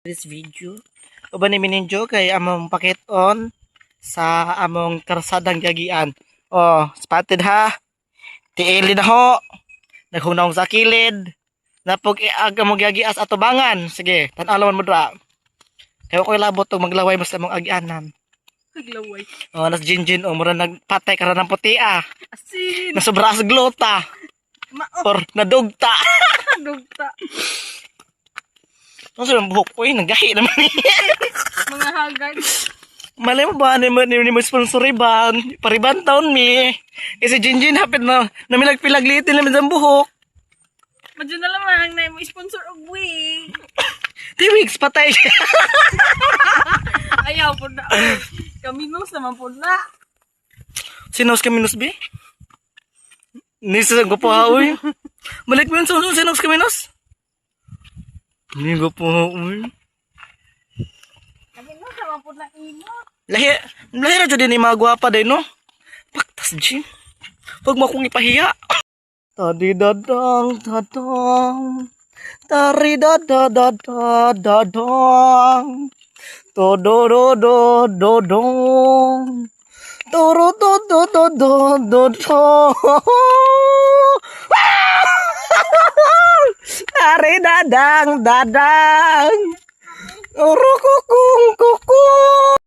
This video uban ni mininjo kay among pakit on sa among karsadang gagian. Oh, spotted ha. Tiili na ho. Naghunong sa kilid. Napog aga mo gagias atubangan. Sige, tan-alawan mo dra. Kaya ko labot og maglaway mas among agianan. Naglaway. Oh, nas jinjin o mura nagpatay ka ng puti ah. Asin. Nasobra sa glota. Or nadugta. Dugta. Ano sa buhok ko eh, nagahi naman eh. Mga hagad. Malay mo ba, ni mo sponsor iban, pariban taon mi. Kasi Jinjin hapit na, namilagpilaglitin namin sa buhok. Madyo na lamang na mo sponsor og wig. 3 weeks, patay siya. Ayaw po na. Kaminos naman po na. Sinos Kaminos, be? Nisa ko po ha, uy. Balik mo yun sa Sinos Kaminos. Hindi ko po ha, uy. Kaminos naman po na ino. Lahi na dyan din yung mga gwapa din, no? Paktas, Jim. Huwag mo akong ipahiya. Tadi-dadang, dadang. Tari-dadadadadadang. Todo-do-do-do-dong. Toro-do-do-do-do-do-dong. Tari-dadang, dadang. Urukukung, kukung.